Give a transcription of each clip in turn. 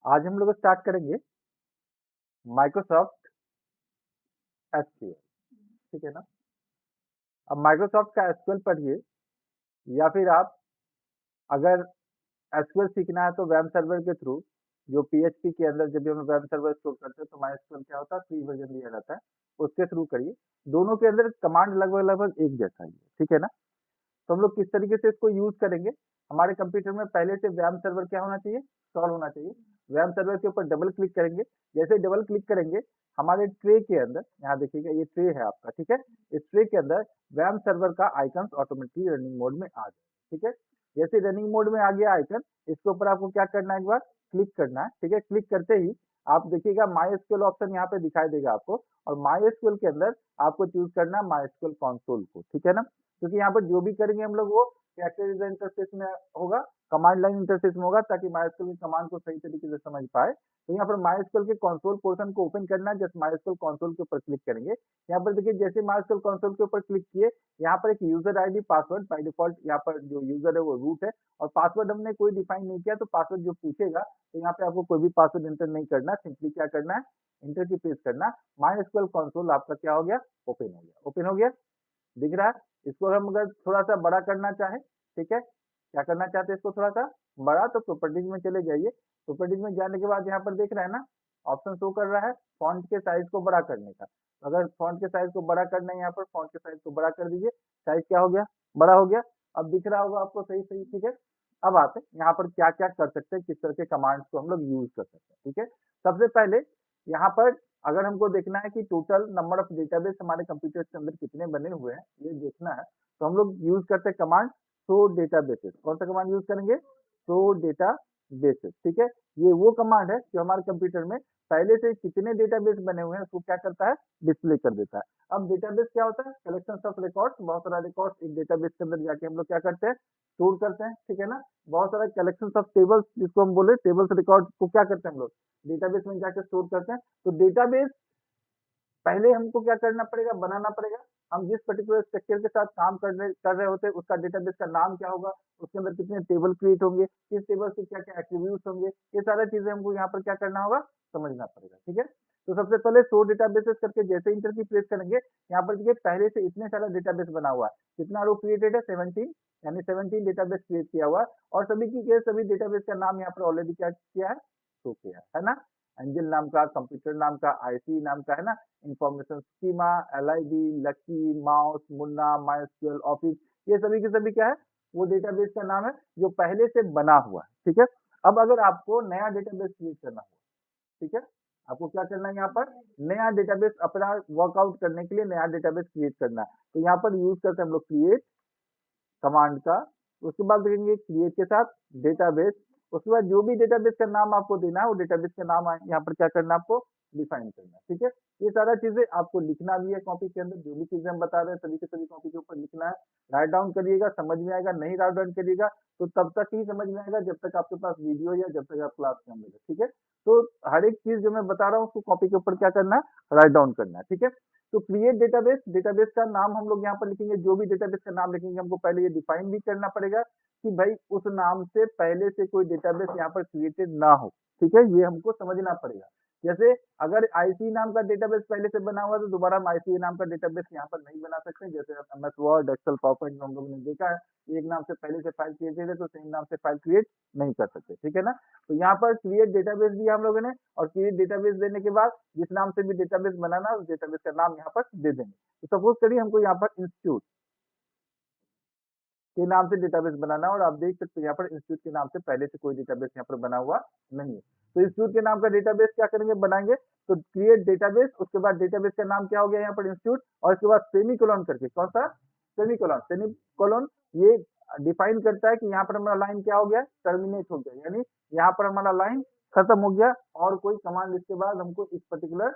आज हम लोग स्टार्ट करेंगे माइक्रोसॉफ्ट एसक्यूएल। ठीक है ना। अब माइक्रोसॉफ्ट का एसक्यूएल पढ़िए, या फिर आप अगर एसक्यूएल सीखना है तो वेब सर्वर के थ्रू, जो पीएचपी के अंदर जब भी हम वेब सर्वर स्टोर करते हैं तो माइस्क्यूएल क्या होता है, फ्री वर्जन दिया जाता है, उसके थ्रू करिए। दोनों के अंदर कमांड लगभग लगभग एक जैसा ही है। ठीक है ना। तो हम लोग किस तरीके से इसको यूज करेंगे, हमारे कंप्यूटर में पहले से वेब सर्वर क्या होना चाहिए, इंस्टॉल होना चाहिए। वेब सर्वर के ऊपर डबल क्लिक करेंगे, जैसे डबल क्लिक करेंगे हमारे ट्रे के अंदर, यहाँ देखिएगा ये ट्रे है आपका। ठीक है। इस ट्रे के अंदर वेब सर्वर का आइकन ऑटोमेटिकली रनिंग मोड में आ जाए। ठीक है। जैसे रनिंग मोड में आ गया आइकन, इसके ऊपर आपको क्या करना है, एक बार क्लिक करना है। ठीक है। क्लिक करते ही आप देखिएगा माई एसक्यूएल ऑप्शन यहाँ पे दिखाई देगा आपको, और माई एसक्यूएल के अंदर आपको चूज करना है माई एसक्यूएल कंसोल को। ठीक है ना। क्योंकि यहाँ पर जो भी करेंगे हम लोग वो कैरेक्टर यूजर इंटरफेस में होगा, कमांड लाइन इंटरफेस में होगा, ताकि माइस्क्यूएल की कमांड को सही तरीके से समझ पाए। तो यहाँ पर माइस्क्यूएल के कंसोल पोर्शन को ओपन करना है, जस्ट माइस्क्यूएल कंसोल के ऊपर क्लिक करेंगे। यहाँ पर देखिए जैसे माइस्क्यूएल कंसोल के ऊपर क्लिक किए, यहाँ पर एक user ID password by default, यहाँ पर जो यूजर है वो रूट है, और पासवर्ड हमने कोई डिफाइन नहीं किया, तो पासवर्ड जो पूछेगा तो यहाँ पे आपको कोई भी पासवर्ड एंटर नहीं करना, सिंपली क्या करना है, इंटर की प्रेस करना। माइस्क्यूएल कंसोल आपका क्या हो गया, ओपन हो गया। ओपन हो गया, दिख रहा है। इसको हम अगर थोड़ा सा बड़ा करना चाहे, ठीक है, क्या करना चाहते हैं इसको थोड़ा सा बड़ा, तो प्रॉपर्टीज में चले जाइए। प्रॉपर्टीज में जाने के बाद यहाँ पर देख रहे हैं ना, ऑप्शन शो कर रहा है फॉन्ट के साइज को बड़ा करने का। अगर फॉन्ट के साइज को बड़ा करना है, यहाँ पर फॉन्ट के साइज को बड़ा कर दीजिए। साइज क्या हो गया, बड़ा हो गया। अब दिख रहा होगा आपको सही सही। ठीक है। अब आते हैं यहाँ पर क्या क्या कर सकते हैं, किस तरह के कमांड्स को हम लोग यूज कर सकते हैं। ठीक है। सबसे पहले यहाँ पर अगर हमको देखना है कि टोटल नंबर ऑफ डेटाबेस हमारे कंप्यूटर के अंदर कितने बने हुए हैं, ये देखना है, तो हम लोग यूज करते हैं कमांड शो डेटाबेसेस। कौन सा कमांड यूज करेंगे, शो डेटाबेसेस। ठीक है। ये वो कमांड है जो हमारे कंप्यूटर में पहले से कितने डेटाबेस बने हुए हैं उसको क्या करता है, डिस्प्ले कर देता है। अब डेटाबेस क्या होता है, कलेक्शन ऑफ रिकॉर्ड्स, बहुत सारा रिकॉर्ड्स एक डेटाबेस के अंदर जाके हम लोग क्या करते हैं, स्टोर करते हैं। ठीक है ना। बहुत सारा कलेक्शन ऑफ टेबल्स, जिसको हम बोले टेबल्स रिकॉर्ड को क्या करते हैं हम लोग, डेटाबेस में जाके स्टोर करते हैं। तो डेटाबेस पहले हमको क्या करना पड़ेगा, बनाना पड़ेगा। हम जिस पर्टिकुलर स्ट्रक्चर के साथ काम कर रहे होते हैं उसका डेटाबेस का नाम क्या होगा, उसके अंदर कितने टेबल क्रिएट होंगे, किस टेबल से क्या क्या एट्रीब्यूट्स होंगे, ये सारा चीजें हमको यहाँ पर क्या करना होगा, समझना पड़ेगा। ठीक है। तो सबसे पहले सो डेटाबेसेस करके जैसे इंटर की प्रेस करेंगे, यहाँ पर देखिए पहले से इतने सारा डेटाबेस बना हुआ है। कितना रो क्रिएटेड है, 17, यानी 17 डेटाबेस क्रिएट किया हुआ है, और सभी की सभी डेटाबेस का नाम यहाँ पर ऑलरेडी क्या किया है, शो किया है ना। एंजल नाम का, कंप्यूटर नाम का, आईसी नाम का, है ना, information schema, LID, lucky, mouse, मुन्ना, माइस्क्यूएल, ऑफिस, ये सभी के सभी क्या है, वो डेटाबेस का नाम है जो पहले से बना हुआ है। ठीक है। अब अगर आपको नया डेटाबेस क्रिएट करना हो, ठीक है, आपको क्या करना है, यहाँ पर नया डेटाबेस अपना वर्कआउट करने के लिए नया डेटाबेस क्रिएट करना है, तो यहाँ पर यूज करते हैं हम लोग क्रिएट कमांड का। उसके बाद देखेंगे क्रिएट के साथ डेटाबेस। उसके बाद जो भी डेटाबेस का नाम आपको देना है वो डेटाबेस का नाम यहाँ पर क्या करना है, आपको डिफाइन करना है। ठीक है। ये सारा चीजें आपको लिखना भी है कॉपी के अंदर, जो भी चीजें हम बता रहे हैं सभी के सभी कॉपी के ऊपर लिखना है। राइट डाउन करिएगा, समझ में आएगा। नहीं राइट डाउन करिएगा तो तब तक ही समझ में आएगा जब तक आपके पास वीडियो या जब तक आप क्लास में मिले। ठीक है। तो हर एक चीज जो मैं बता रहा हूँ उसको कॉपी के ऊपर क्या करना है, राइट डाउन करना है। ठीक है। तो क्रिएट डेटाबेस, डेटाबेस का नाम हम लोग यहाँ पर लिखेंगे, जो भी डेटाबेस का नाम लिखेंगे हमको पहले ये डिफाइन भी करना पड़ेगा कि भाई उस नाम से पहले से कोई डेटाबेस यहाँ पर क्रिएटेड ना हो। ठीक है। ये हमको समझना पड़ेगा। जैसे अगर आईसी नाम का डेटाबेस पहले से बना हुआ तो दोबारा हम आईसी नाम का डेटाबेस यहाँ पर नहीं बना सकते। जैसे एमएस वर्ड, एक्सेल, पावरपॉइंट में हम लोगों ने देखा है, एक नाम से पहले से फाइल क्रिएटेड है तो सेम नाम से फाइल क्रिएट नहीं कर सकते। ठीक है ना। तो यहाँ पर क्रिएट डेटाबेस दिया हम लोगों ने, और क्रिएट डेटाबेस देने के बाद जिस नाम से भी डेटाबेस बनाना है उस डेटाबेस का नाम यहाँ पर दे देंगे। तो सपोज करिए हमको यहाँ पर इंस्टीट्यूट के नाम से डेटाबेस बनाना है, और आप देख सकते हैं यहाँ पर इंस्टीट्यूट के नाम से पहले से कोई डेटाबेस यहाँ पर बना हुआ नहीं है। तो इंस्टीट्यूट के नाम का डेटाबेस क्या करेंगे, बनाएंगे। तो क्रिएट डेटाबेस, उसके बाद डेटाबेस का नाम क्या हो गया यहाँ पर, इंस्टीट्यूट, और इसके बाद सेमी कोलन करके, कौन सा, सेमी कोलन, सेमी कोलन, ये डिफाइन करता है कि यहाँ पर हमारा लाइन क्या हो गया, टर्मिनेट हो गया, यानी यहाँ पर हमारा लाइन खत्म हो गया, और कोई कमांड इसके बाद हमको इस पर्टिकुलर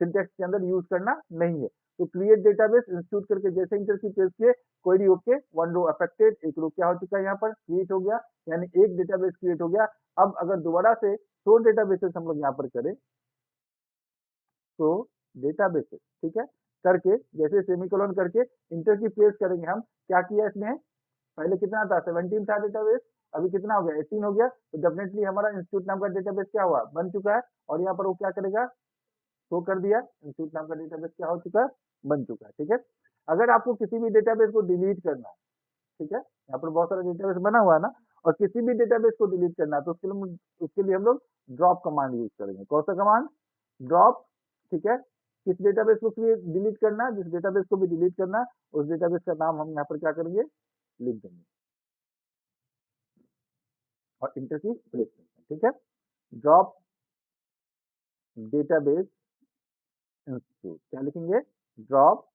सिंटेक्स के अंदर यूज करना नहीं है। तो क्रिएट डेटाबेस इंस्टीट्यूट करके जैसे इंटर की प्रेस किए, query okay, one row affected, एक रो क्या हो चुका है, यहाँ पर क्रिएट हो गया, यानी एक डेटाबेस क्रिएट हो गया। अब अगर दोबारा से 100 डेटाबेसेस हम लोग यहाँ पर करें, तो डेटाबेसेस, ठीक है, करके जैसे सेमीकोलन करके इंटर की प्रेस करेंगे, हम क्या किया इसमें, पहले कितना था, 17 था डेटाबेस, अभी कितना हो गया, 18 हो गया, तो डेफिनेटली हमारा इंस्टीट्यूट नाम का डेटाबेस क्या हुआ, बन चुका है। और यहाँ पर वो क्या करेगा, शो कर दिया, इंस्टीट्यूट नाम का डेटाबेस क्या हो चुका है, बन चुका है। ठीक है, अगर आपको किसी भी डेटाबेस को डिलीट करना है, ठीक है, यहाँ पर बहुत सारा डेटाबेस बना हुआ है ना, और किसी भी डेटाबेस को डिलीट करना है तो उसके लिए हम लोग ड्रॉप कमांड यूज करेंगे। कौन सा कमांड, ड्रॉप। ठीक है, किस डेटाबेस को डिलीट करना है, जिस डेटाबेस को भी डिलीट करना है उस डेटाबेस का नाम हम यहाँ पर क्या करेंगे, लिख देंगे और इंटर की प्रेस करेंगे। ठीक है, ड्रॉप डेटाबेस इंस्टीट्यूट, क्या लिखेंगे, ड्रॉप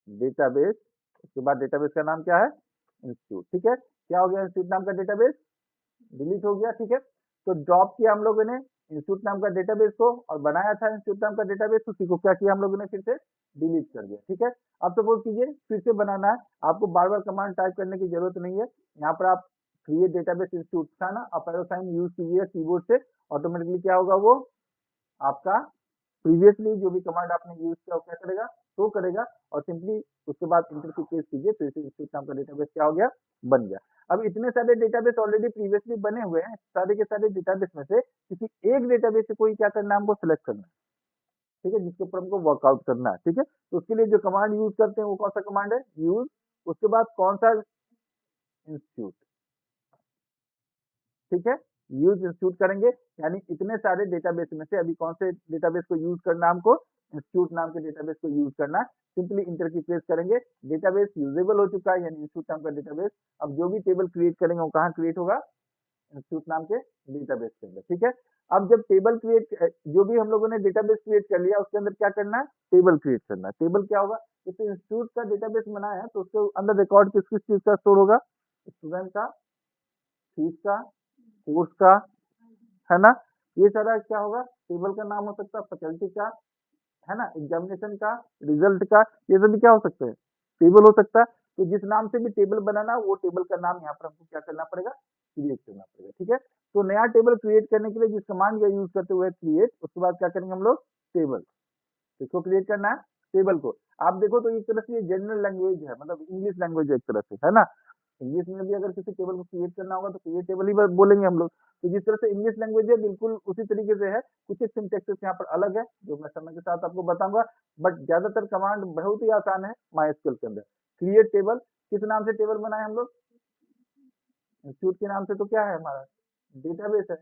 डेटाबेस, उसके बाद डेटाबेस का नाम क्या है, इंस्टीट्यूट। ठीक है, क्या हो गया, इंस्टीट्यूट नाम का डेटाबेस डिलीट हो गया। ठीक है, तो ड्रॉप किया हम लोगों ने इंस्टीट्यूट नाम का डेटाबेस को और बनाया था इंस्टीट्यूट नाम का डेटाबेस, उसी को क्या किया हम लोगों ने, फिर से डिलीट कर दिया। ठीक है, अब सपोज कीजिए फिर से बनाना है, आपको बार बार कमांड टाइप करने की जरूरत नहीं है। यहाँ पर आप क्रिएट डेटाबेस इंस्टीट्यूट था ना, आप एरो साइन यूज कीजिए कीबोर्ड से, ऑटोमेटिकली क्या होगा, वो आपका प्रीवियसली जो भी कमांड आपने यूज किया वो क्या करेगा, शो करेगा, और सिंपली उसके बाद इंटर की प्रेस कीजिए, फिर से इंस्टीट्यूट नाम का डेटाबेस क्या हो गया, बन गया। अब इतने सारे डेटाबेस ऑलरेडी प्रीवियसली बने हुए हैं, सारे के सारे डेटाबेस में से किसी एक डेटाबेस से कोई क्या करना है, हमको सिलेक्ट करना है। ठीक है, जिसके ऊपर हमको वर्कआउट करना है। ठीक है, तो उसके लिए जो कमांड यूज करते हैं वो कौन सा कमांड है, यूज, उसके बाद कौन सा, इंस्टीट्यूट। ठीक है, यूज इंस्टीट्यूट करेंगे, यानी इतने सारे डेटाबेस में से अभी कौन से डेटाबेस को यूज करना है हमको, इंस्टीट्यूट नाम के डेटाबेस को यूज करना है। सिंपली इंटर की प्रेस करेंगे, डेटाबेस यूजेबल हो चुका है, यानी इंस्टीट्यूट नाम का डेटाबेस। अब जो भी टेबल क्रिएट करेंगे वो कहाँ क्रिएट होगा, इंस्टीट्यूट नाम के डेटाबेस के अंदर। ठीक है, अब जब टेबल क्रिएट, जो भी हम लोगों ने डेटाबेस क्रिएट कर लिया उसके अंदर क्या करना है, टेबल क्रिएट करना है। टेबल क्या होगा, जैसे इंस्टीट्यूट का डेटाबेस बनाया है तो उसके अंदर रिकॉर्ड किस किस चीज का स्टोर होगा, स्टूडेंट का, फीस का, कोर्स का, है ना, ये सारा क्या होगा, टेबल का नाम हो सकता है, फैकल्टी का, है ना, एग्जामिनेशन का, रिजल्ट का, ये सभी क्या हो सकते हैं, टेबल हो सकता है। तो जिस नाम से भी टेबल बनाना वो टेबल का नाम यहाँ पर हमको क्या करना पड़ेगा, क्रिएट करना पड़ेगा। ठीक है, तो नया टेबल क्रिएट करने के लिए जिस कमांड का यूज करते हुए क्रिएट, उसके बाद क्या करेंगे हम लोग, टेबल, इसको क्रिएट करना है, टेबल को। आप देखो तो एक तरह से ये जनरल लैंग्वेज है, मतलब इंग्लिश लैंग्वेज एक तरह से, है ना, इंग्लिश में भी अगर किसी टेबल को क्रिएट करना होगा तो क्रिएट टेबल ही बोलेंगे हम लोग। तो जिस तरह से इंग्लिश लैंग्वेज है बिल्कुल उसी तरीके से है, कुछ एक सिंटेक्सेस यहाँ पर अलग है जो मैं समय के साथ आपको बताऊंगा, बट ज्यादातर कमांड बहुत ही आसान है माइस्क्यूएल के अंदर। क्रिएट टेबल, किस नाम से टेबल बनाए हम लोग, इंस्टीट्यूट के नाम से, तो क्या है हमारा डेटाबेस है,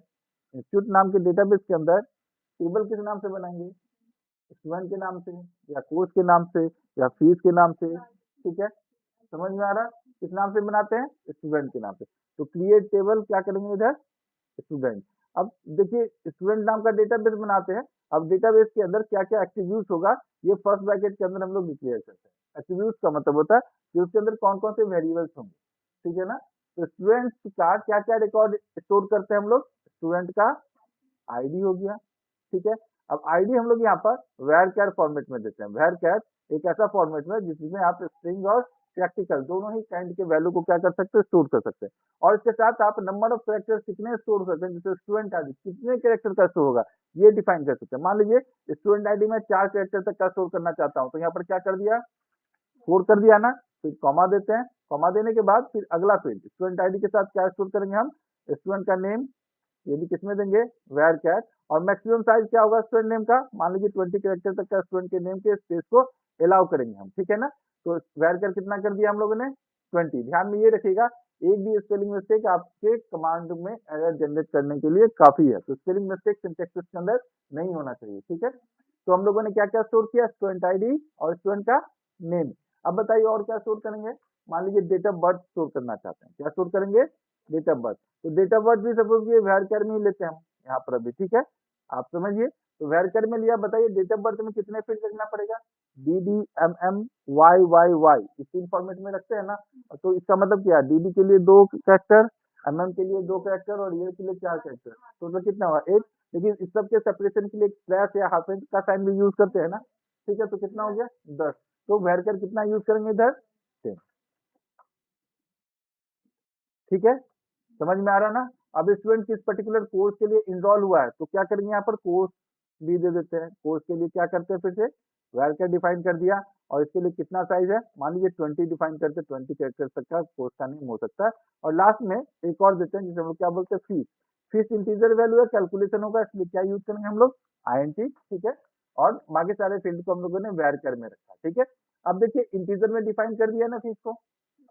इंस्टीट्यूट नाम के डेटाबेस के अंदर टेबल किस नाम से बनाएंगे, स्टूडेंट के नाम से, या कोर्स के नाम से, या फीस के नाम से। ठीक है, समझ में आ रहा, किस नाम से बनाते हैं, स्टूडेंट के नाम से। तो क्रिएट टेबल क्या करेंगे इधर, स्टूडेंट। अब देखिए स्टूडेंट नाम का डेटाबेस बनाते हैं, अब डेटाबेस के अंदर क्या क्या एक्टिव्यूज होगा ये फर्स्ट ब्रैकेट के अंदर हम लोग डिक्लेयर करते हैं। एक्टिव्यूज का मतलब होता है कि उसके अंदर कौन कौन से वेरिएबल्स होंगे। ठीक है ना, तो स्टूडेंट्स का क्या क्या रिकॉर्ड स्टोर करते हैं हम लोग, स्टूडेंट का आईडी हो गया। ठीक है, अब आईडी हम लोग यहाँ पर varchar फॉर्मेट में देते हैं। varchar एक ऐसा फॉर्मेट में जिसमें आप स्ट्रिंग और प्रैक्टिकल दोनों ही काइंड के वैल्यू को क्या कर सकते हैं, स्टोर कर सकते हैं। और इसके साथ आप नंबर ऑफ कैरेक्टर्स कितने स्टोर कर सकते हैं, जैसे स्टूडेंट आईडी कितने कैरेक्टर का स्टोर होगा ये डिफाइन कर सकते हैं। मान लीजिए स्टूडेंट आईडी में 4 कैरेक्टर तक का स्टोर करना चाहता हूँ, तो यहाँ पर क्या कर दिया, 4 कर दिया ना, फिर कॉमा देते हैं, कॉमा देने के बाद फिर अगला फील्ड स्टूडेंट आईडी के साथ क्या स्टोर करेंगे हम, स्टूडेंट का नेम, ये भी किसमें देंगे, varchar। और मैक्सिमम साइज क्या होगा स्टूडेंट नेम का, मान लीजिए 20 कैरेक्टर तक का स्टूडेंट के नेम के स्पेस को अलाउ करेंगे हम। ठीक है ना, तो varchar कितना कर दिया हम लोगों ने, 20। ध्यान में ये रखिएगा एक भी स्पेलिंग मिस्टेक आपके कमांड में एरर जनरेट करने के लिए काफी है, तो स्पेलिंग मिस्टेक सिंटैक्स के अंदर नहीं होना चाहिए। ठीक है, तो हम लोगों ने क्या क्या स्टोर किया, स्टूडेंट आईडी और स्टूडेंट का नेम। अब बताइए और क्या स्टोर करेंगे, मान लीजिए डेट ऑफ बर्थ स्टोर करना चाहते हैं, क्या स्टोर करेंगे, डेट ऑफ बर्थ। तो डेट ऑफ बर्थ भी सपोज ये varchar में ही लेते हैं हम यहाँ पर अभी। ठीक है, आप समझिए, तो varchar में लिया, बताइए डेट ऑफ बर्थ में कितने फील्ड रखना पड़ेगा, dd mm yy इस तीन फॉर्मेट में रखते हैं ना। तो इसका मतलब क्या है, dd के लिए 2 कैरेक्टर, mm के लिए 2 कैरेक्टर और year के लिए 4 कैरेक्टर, टोटल कितना हुआ 1। लेकिन इस सब के सेपरेशन के लिए स्लैश या हाइफन का साइन भी यूज करते हैं ना। ठीक है, तो कितना हो गया 10। तो varchar कितना यूज करेंगे इधर, 10। ठीक है, समझ में आ रहा ना। अब स्टूडेंट किस पर्टिकुलर कोर्स के लिए इनरोल हुआ है तो क्या करेंगे यहाँ पर, कोर्स बी दे देते हैं। कोर्स के लिए क्या करते हैं, फिर से वैर डिफाइन कर दिया, और इसके लिए कितना साइज है, मान लीजिए 20 डिफाइन करते, 20 कैरेक्टर तक का कोर्स का नेम हो सकता है। और लास्ट में एक और देते हैं जिसे हम लोग क्या बोलते हैं, फीस। फीस इंटीजर वैल्यू है, कैलकुलेशन होगा, इसलिए क्या यूज करेंगे हम लोग, INT, ठीक है। और बाकी सारे फील्ड को हम लोगों ने वैर में रखा, ठीक है। अब देखिए इंटीजर में डिफाइन कर दिया ना फीस को,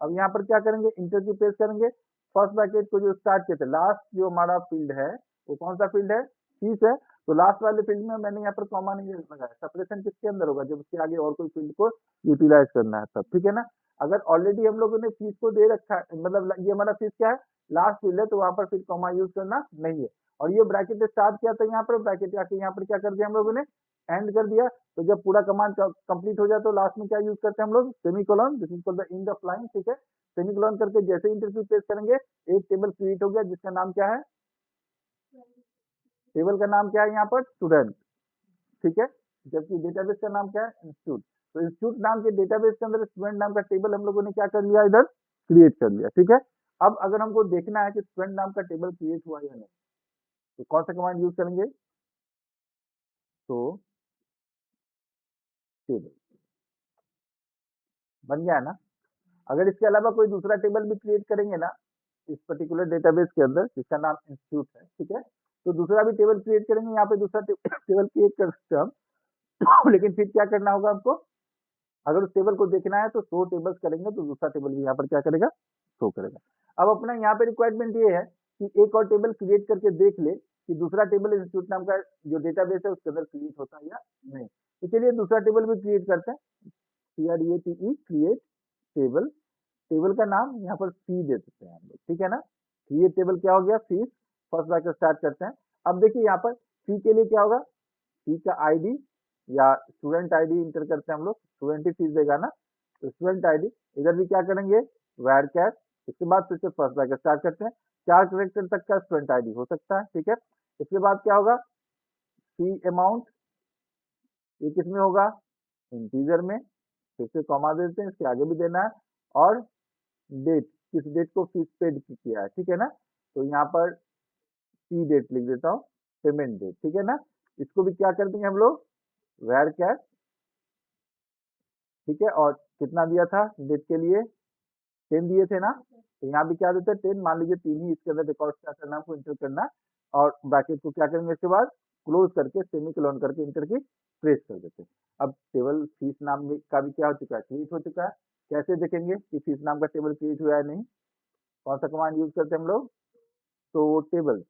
अब यहाँ पर क्या करेंगे, इंटर की पेश करेंगे, फर्स्ट ब्रैकेट को जो स्टार्ट किए थे, लास्ट जो हमारा फील्ड है वो कौन सा फील्ड है, फीस है। तो लास्ट वाले फील्ड में मैंने यहाँ पर कॉमा नहीं लगाया, सेपरेशन किसके अंदर होगा, जब उसके आगे और कोई फील्ड को यूटिलाइज करना है तब, ठीक है ना। अगर ऑलरेडी हम लोगों ने फीस को दे रखा है, मतलब ये हमारा फीस क्या है, लास्ट फील्ड है, तो वहां पर फिर कॉमा यूज करना नहीं है। और ये ब्रैकेट स्टार्ट किया था, यहाँ पर ब्रैकेट आके यहाँ पर क्या कर दिया हम लोगों ने, एंड कर दिया। तो जब पूरा कमांड कंप्लीट हो जाए तो लास्ट में क्या यूज करते हैं हम लोग, semicolon, this is called the end of line, ठीक है। सेमीकोलन करके जैसे इंटरव्यू पेश करेंगे, एक टेबल क्रिएट हो गया जिसका नाम क्या है, टेबल का नाम क्या है यहाँ पर, स्टूडेंट, ठीक है। जबकि डेटाबेस का नाम क्या है, इंस्टीट्यूट। तो इंस्टीट्यूट नाम के डेटाबेस के अंदर स्टूडेंट नाम का टेबल हम लोगों ने क्या कर लिया, इधर क्रिएट कर लिया, ठीक है। अब अगर हमको देखना है कि स्टूडेंट नाम का टेबल क्रिएट हुआ या नहीं, तो कौन सा कमांड यूज करेंगे, तो टेबल बन गया है ना। अगर इसके अलावा कोई दूसरा टेबल भी क्रिएट करेंगे ना इस पर्टिकुलर डेटाबेस के अंदर जिसका नाम इंस्टीट्यूट है, ठीक है, तो दूसरा भी टेबल क्रिएट करेंगे, यहाँ पे दूसरा टेबल क्रिएट कर सकते हैं हम लेकिन फिर क्या करना होगा हमको, अगर उस टेबल को देखना है तो 100 टेबल्स करेंगे तो दूसरा टेबल भी यहाँ पर क्या करेगा, शो करेगा। अब अपना यहाँ पे रिक्वायरमेंट ये है कि एक और टेबल क्रिएट करके देख ले कि दूसरा टेबल इंस्टीट्यूट नाम का जो डेटाबेस है उसके अंदर क्रिएट होता है या नहीं। तो चलिए दूसरा टेबल भी क्रिएट करते हैं, CREATE, क्रिएट टेबल। टेबल का नाम यहाँ पर फी दे देते हैं हम लोग, ठीक है ना। क्रिएट टेबल क्या हो गया, फीस, फर्स्ट ब्रैकेट स्टार्ट करते हैं। अब देखिए यहाँ पर फी के लिए क्या होगा, फी का आईडी या स्टूडेंट आईडी इंटर करते हैं हम लोग, स्टूडेंट ही फीस देगा ना, तो स्टूडेंट आईडी, इधर भी क्या करेंगे, वैर कैश, इसके बाद फिर से फर्स्ट ब्रैकेट स्टार्ट करते हैं, 4 कैरेक्टर तक का स्टूडेंट आईडी हो सकता है, ठीक है। इसके बाद क्या होगा, फी अमाउंट, ये किस में होगा, इंटीजर में, फिर से कॉमा देते हैं, इसके आगे भी देना है, और डेट, किस डेट को फीस पेड किया है, ठीक है ना। तो यहाँ पर सी डेट लिख देता हूँ, पेमेंट डेट, ठीक है ना। इसको भी क्या कर देंगे हम लोग, वैर कैश, ठीक है। और कितना दिया था डेट के लिए, 10 दिए थे ना, तो यहाँ भी क्या देते हैं, 10, मान लीजिए 3 ही इसके अंदर रिकॉर्ड क्या करना, आपको इंटर करना, और ब्रैकेट को क्या करेंगे इसके बाद क्लोज करके सेमीकोलन करके इंटर की प्रेस कर देते हैं। अब टेबल फीस नाम का भी क्या हो चुका है, क्रिएट हो चुका है। कैसे देखेंगे कि फीस नाम का टेबल क्रिएट हुआ है नहीं, कौन सा कमांड यूज करते हैं हम लोग, तो टेबल,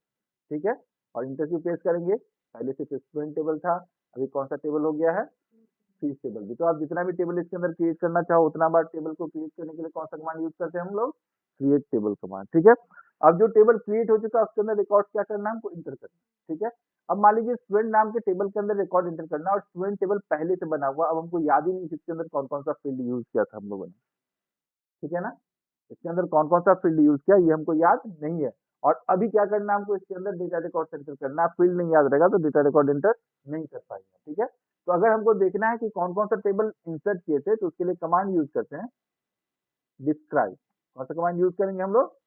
ठीक है। और इंटर की प्रेस करेंगे, पहले से स्टूडेंट टेबल था, अभी कौन सा टेबल हो गया है, फीस टेबल भी। तो आप जितना भी टेबल इसके अंदर क्रिएट करना चाहो उतना बार टेबल को क्रिएट करने के लिए कौन सा कमांड यूज करते हैं हम लोग, क्रिएट टेबल कमांड, ठीक है। अब जो टेबल क्रिएट हो चुका है उसके अंदर रिकॉर्ड क्या करना है, हमको इंटर करना है, ठीक है। अब मान लीजिए स्टूडेंट नाम के टेबल के अंदर रिकॉर्ड इंटर करना है और स्टूडेंट टेबल पहले से बना हुआ, अब हमको याद ही नहीं किसके अंदर कौन कौन सा फील्ड यूज किया था हम लोगों ने, ठीक है ना। इसके अंदर कौन कौन सा फील्ड यूज किया ये हमको याद नहीं है, और अभी क्या करना है हमको, इसके अंदर डेटा रिकॉर्ड एंटर करना है। फील्ड नहीं याद रहेगा तो डेटा रिकॉर्ड एंटर नहीं कर पाएंगे, ठीक है। तो अगर हमको देखना है कि कौन कौन सा टेबल इंसर्ट किए थे तो उसके लिए कमांड यूज करते हैं, डिस्क्राइब। कौन सा कमांड यूज करेंगे हम लोग,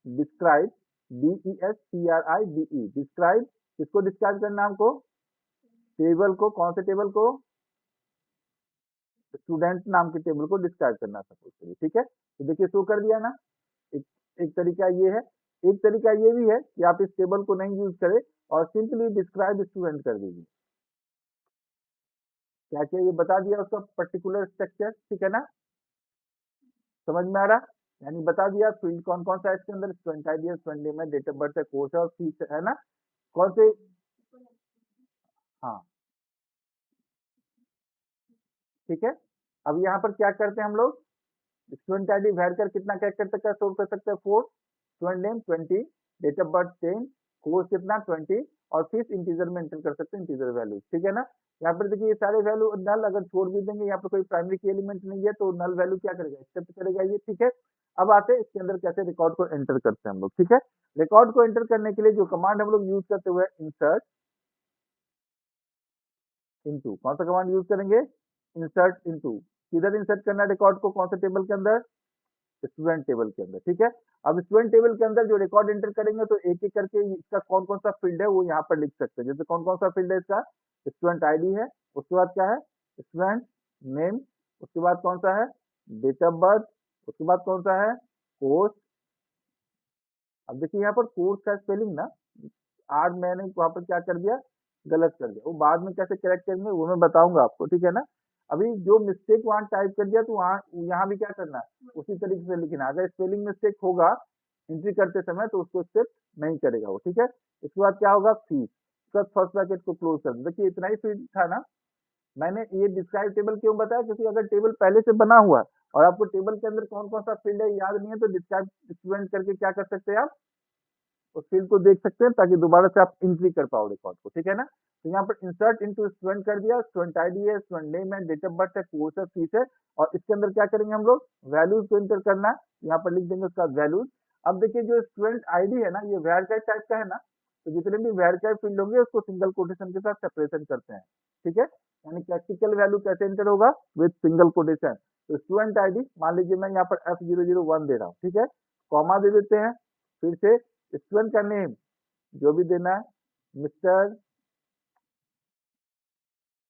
डिस्क्राइब, DESCRIBE, डिस्क्राइब। किसको डिस्क्राइब करना है हमको, टेबल को, कौन से टेबल को, स्टूडेंट नाम के टेबल को डिस्क्राइब करना सपोज करिए, ठीक है। तो देखिए शो कर दिया ना, एक एक तरीका ये है। एक तरीका ये भी है कि आप इस टेबल को नहीं यूज करें और सिंपली डिस्क्राइब स्टूडेंट कर दीजिए। क्या क्या ये बता दिया उसका पर्टिकुलर स्ट्रक्चर, ठीक है ना, समझ में आ रहा, यानी बता दिया फील्ड कौन कौन सा है इसके अंदर, स्टूडेंट आईडी है, स्टूडेंट नेम है, डेट ऑफ बर्थ है, कोर्स है और फीस है ना, कौन से, हाँ ठीक है। अब यहाँ पर क्या करते हैं हम लोग, स्टूडेंट आईडी वैर कर कितना कैरेक्टर तक का स्टोर कर सकते हैं, 4, student name 20, date of birth 10, course कितना 20, और फीस इंटीजर में एंटर कर सकते हैं, इंटीजर वैल्यू, ठीक है ना। यहाँ पर देखिए ये सारे वैल्यू नल, अगर छोड़ भी देंगे यहाँ पर कोई प्राइमरी की एलिमेंट नहीं है तो नल वैल्यू क्या करेगा, एक्सेप्ट करेगा ये, ठीक है। अब आते हैं इसके अंदर कैसे रिकॉर्ड को एंटर करते हैं हम लोग, ठीक है। रिकॉर्ड को एंटर करने के लिए जो कमांड हम लोग यूज करते हुए, इंसर्ट इनटू, कौन सा कमांड यूज करेंगे, इंसर्ट इनटू। किधर इंसर्ट करना है रिकॉर्ड को, कौन से टेबल के अंदर, स्टूडेंट टेबल के अंदर, ठीक है। अब स्टूडेंट टेबल के अंदर जो रिकॉर्ड एंटर करेंगे तो एक एक करके इसका कौन कौन सा फील्ड है वो यहाँ पर लिख सकते हैं। जैसे कौन कौन सा फील्ड है इसका, स्टूडेंट आईडी है, उसके बाद क्या है, स्टूडेंट नेम, उसके बाद कौन सा है, डेट ऑफ बर्थ, उसके बाद कौन सा है, कोर्स। अब देखिए यहाँ पर कोर्स का स्पेलिंग ना, आज मैंने वहां पर क्या कर दिया, गलत कर दिया, वो बाद में कैसे करेक्ट करेंगे वो मैं बताऊंगा आपको, ठीक है ना। अभी जो मिस्टेक वहां टाइप कर दिया तो वहां यहाँ भी क्या करना है, उसी तरीके से लिखना है। अगर स्पेलिंग मिस्टेक होगा एंट्री करते समय तो उसको एक्सेप्ट नहीं करेगा वो, ठीक है। इसके बाद क्या होगा, फीस, फर्स्ट ब्रैकेट को क्लोज कर दो। देखिए इतना ही फील्ड था ना। मैंने ये डिस्क्राइब टेबल क्यों बताया, क्योंकि अगर टेबल पहले से बना हुआ है और आपको टेबल के अंदर कौन कौन सा फील्ड है याद नहीं है तो डिस्क्राइब स्टूडेंट करके क्या कर सकते हैं आप, उस फील्ड को देख सकते हैं ताकि दोबारा से आप एंट्री कर पाओ रिकॉर्ड को, ठीक है ना। तो यहाँ पर इंसर्ट इनटू स्टूडेंट कर दिया, स्टूडेंट आईडी है, स्टूडेंट नेम है, डेट ऑफ बर्थ है, कोर्स है, फीस है, और इसके अंदर क्या करेंगे हम लोग, वैल्यूज को एंटर करना है, यहाँ पर लिख देंगे उसका वैल्यूज। अब देखिए जो स्टूडेंट आईडी है ना, ये वेरिफाइड टाइप का है ना, तो जितने भी वेरिफाइड फील्ड होंगे उसको सिंगल कोटेशन के साथ सेपरेशन करते हैं, ठीक है। यानी प्रैक्टिकल वैल्यू कैसे एंटर होगा, विद सिंगल कोटेशन। तो स्टूडेंट आईडी मान लीजिए मैं यहाँ पर F001 दे रहा हूँ, ठीक है, कॉमा दे देते हैं, फिर से स्टूडेंट का नेम जो भी देना है, मिस्टर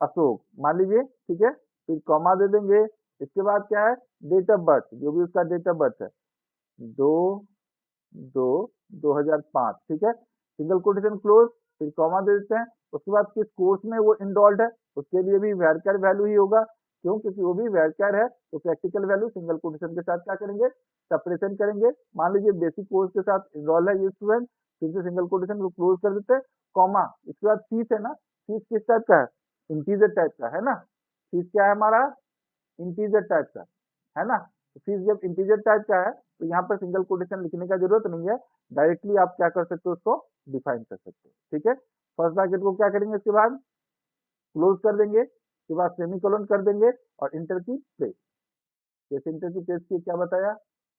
अशोक मान लीजिए, ठीक है, फिर कॉमा दे देंगे। इसके बाद क्या है, डेट ऑफ बर्थ, जो भी उसका डेट ऑफ बर्थ है, 2/2/2005, ठीक है, सिंगल कोटेशन क्लोज, फिर कॉमा दे देते हैं। उसके बाद किस कोर्स में वो इनरोल्ड है, उसके लिए भी वेरिफाइड वैल्यू ही होगा, क्यों, क्योंकि वो भी वेरिफाइड है, तो प्रैक्टिकल वैल्यू सिंगल कोटेशन के साथ क्या करेंगे, सेपरेशन करेंगे। मान लीजिए बेसिक कोर्स के साथ इनरोल है ये स्टूडेंट, फिर से सिंगल कोटेशन को क्लोज कर देते हैं, कॉमा। इसके बाद फीस है ना, फीस किस टाइप का है, इंटीजर टाइप का है ना, फीस क्या है हमारा, इंटीजर टाइप का है ना। तो फीस जब इंटीजर टाइप का है तो यहाँ पर सिंगल कोटेशन लिखने का जरूरत नहीं है, डायरेक्टली आप क्या कर सकते हो, उसको डिफाइन कर सकते हो, ठीक है। फर्स्ट ब्रैकेट को क्या करेंगे, इसके बाद क्लोज कर देंगे, उसके बाद सेमीकोलन कर देंगे और इंटर की प्लेस। जैसे इंटर की प्लेस की क्या बताया,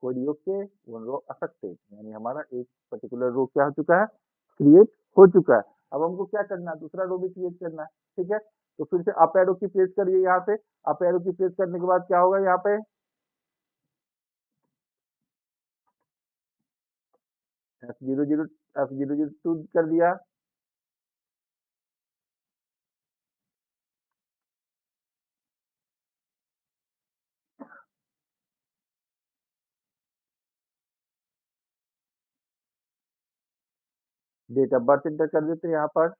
कोई ओके वन रो अफेक्टेड, यानी हमारा एक पर्टिकुलर रो क्या हो चुका है, क्रिएट हो चुका है। अब हमको क्या करना है, दूसरा रो भी क्रिएट करना है, ठीक है। तो फिर से अप एरो की प्लेस करिए, यहाँ पे अप एरो की प्लेस करने के बाद क्या होगा, यहाँ पे F002 कर दिया, डेट ऑफ बर्थ इंटर कर देते हैं यहाँ पर,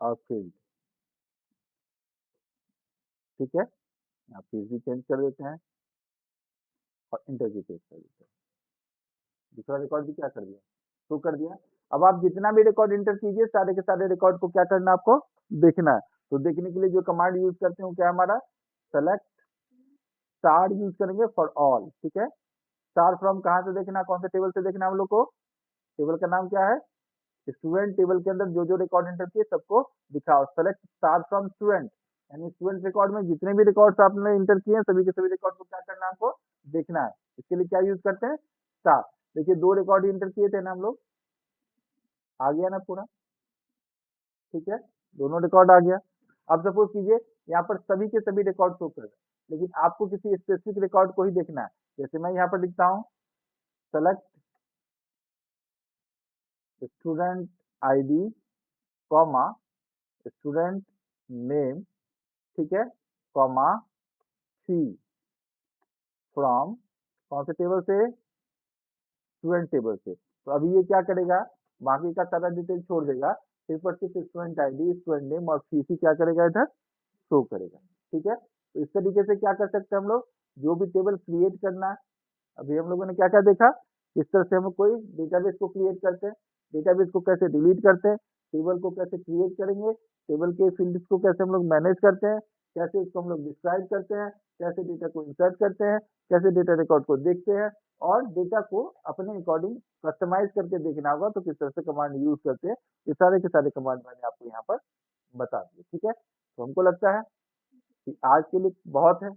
और फील्ड, ठीक है, यहाँ फीस भी चेंज कर देते हैं और इंटर की प्लेस कर देते हैं। दूसरा रिकॉर्ड भी क्या कर दिया, शो कर दिया। अब आप जितना भी रिकॉर्ड इंटर कीजिए सारे के सारे रिकॉर्ड को क्या करना है, आपको देखना है। तो देखने के लिए जो कमांड यूज करते हैं वो क्या है हमारा, सेलेक्ट स्टार यूज करेंगे फॉर ऑल, ठीक है। स्टार फ्रॉम कहाँ से देखना, कौन से टेबल से देखना हम लोग को, टेबल का नाम क्या है, स्टूडेंट टेबल के अंदर जो जो रिकॉर्ड एंटर किए सबको दिखाओ। सेलेक्ट स्टार फ्रॉम स्टूडेंट, यानी स्टूडेंट रिकॉर्ड में जितने भी रिकॉर्ड्स आपने इंटर किए हैं सभी के सभी रिकॉर्ड को क्या करना है, आपको देखना है। इसके लिए क्या यूज करते हैं, स्टार। देखिए 2 रिकॉर्ड इंटर किए थे ना हम लोग, आ गया ना पूरा, ठीक है, दोनों रिकॉर्ड आ गया। अब सपोज कीजिए यहाँ पर सभी के सभी रिकॉर्ड शो कर रहे हैं, लेकिन आपको किसी स्पेसिफिक रिकॉर्ड को ही देखना है। जैसे मैं यहाँ पर लिखता हूँ select student ID comma student name, ठीक है, कॉमा सी फ्रॉम कौन से टेबल से, स्टूडेंट टेबल से। तो अभी ये क्या करेगा, बाकी का सारा डिटेल छोड़ देगा, सिर्फ और सिर्फ स्टूडेंट आईडी, स्टूडेंट नेम और सी क्या करेगा, इधर शो करेगा, ठीक है। तो इस तरीके से क्या कर सकते हैं हम लोग, जो भी टेबल क्रिएट करना है, अभी हम लोगों ने क्या क्या देखा, इस तरह से हम कोई डेटाबेस को क्रिएट करते हैं, डेटाबेस को कैसे डिलीट करते हैं, टेबल को कैसे क्रिएट करेंगे, टेबल के फील्ड्स को कैसे हम लोग मैनेज करते हैं, कैसे उसको हम लोग डिस्क्राइब करते हैं, कैसे डेटा को इंसर्ट करते हैं, कैसे डेटा रिकॉर्ड को देखते हैं, और डेटा को अपने अकॉर्डिंग कस्टमाइज करके देखना होगा तो किस तरह से कमांड यूज करते हैं। ये सारे के सारे कमांड मैंने आपको यहाँ पर बता दिए, ठीक है। तो हमको लगता है कि आज के लिए बहुत है।